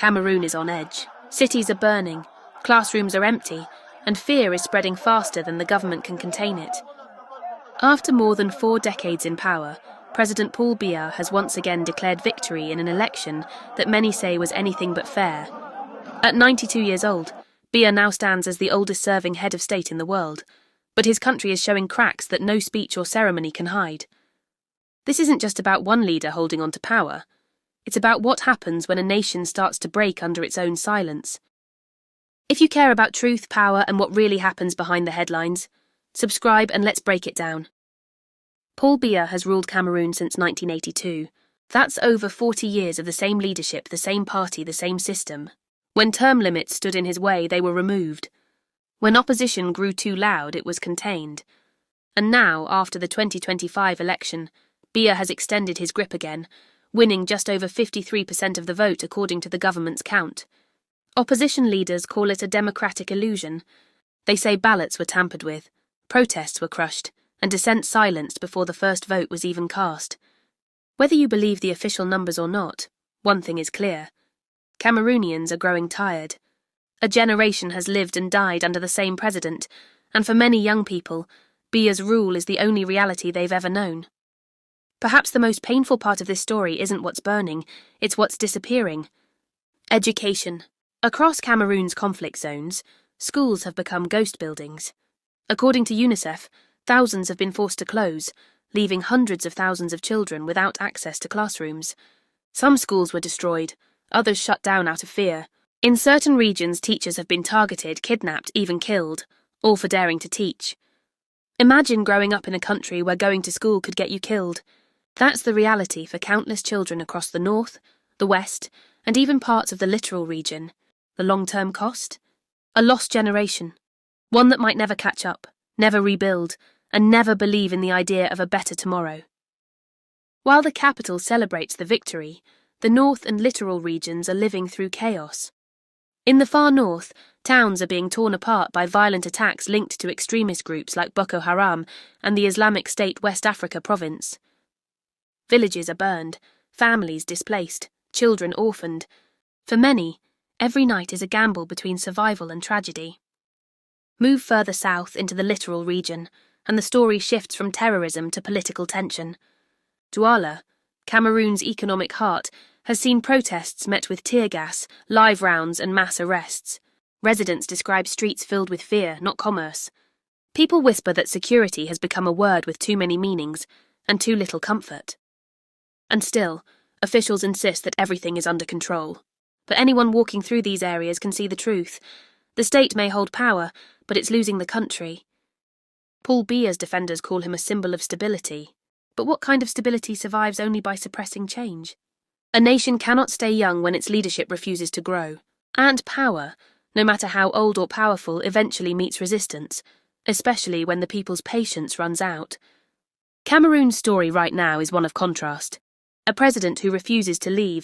Cameroon is on edge. Cities are burning, classrooms are empty, and fear is spreading faster than the government can contain it. After more than 4 decades in power, President Paul Biya has once again declared victory in an election that many say was anything but fair. At 92 years old, Biya now stands as the oldest-serving head of state in the world, but his country is showing cracks that no speech or ceremony can hide. This isn't just about one leader holding on to power. It's about what happens when a nation starts to break under its own silence. If you care about truth, power, and what really happens behind the headlines, subscribe and let's break it down. Paul Biya has ruled Cameroon since 1982. That's over 40 years of the same leadership, the same party, the same system. When term limits stood in his way, they were removed. When opposition grew too loud, it was contained. And now, after the 2025 election, Biya has extended his grip again, winning just over 53% of the vote according to the government's count. Opposition leaders call it a democratic illusion. They say ballots were tampered with, protests were crushed, and dissent silenced before the first vote was even cast. Whether you believe the official numbers or not, one thing is clear. Cameroonians are growing tired. A generation has lived and died under the same president, and for many young people, Biya's rule is the only reality they've ever known. Perhaps the most painful part of this story isn't what's burning, it's what's disappearing. Education. Across Cameroon's conflict zones, schools have become ghost buildings. According to UNICEF, thousands have been forced to close, leaving hundreds of thousands of children without access to classrooms. Some schools were destroyed, others shut down out of fear. In certain regions, teachers have been targeted, kidnapped, even killed, all for daring to teach. Imagine growing up in a country where going to school could get you killed. That's the reality for countless children across the north, the west, and even parts of the Littoral Region. The long-term cost? A lost generation. One that might never catch up, never rebuild, and never believe in the idea of a better tomorrow. While the capital celebrates the victory, the north and littoral regions are living through chaos. In the far north, towns are being torn apart by violent attacks linked to extremist groups like Boko Haram and the Islamic State West Africa province. Villages are burned, families displaced, children orphaned. For many, every night is a gamble between survival and tragedy. Move further south into the Littoral Region, and the story shifts from terrorism to political tension. Douala, Cameroon's economic heart, has seen protests met with tear gas, live rounds, and mass arrests. Residents describe streets filled with fear, not commerce. People whisper that security has become a word with too many meanings and too little comfort. And still, officials insist that everything is under control. But anyone walking through these areas can see the truth. The state may hold power, but it's losing the country. Paul Biya's defenders call him a symbol of stability. But what kind of stability survives only by suppressing change? A nation cannot stay young when its leadership refuses to grow. And power, no matter how old or powerful, eventually meets resistance, especially when the people's patience runs out. Cameroon's story right now is one of contrast. A president who refuses to leave,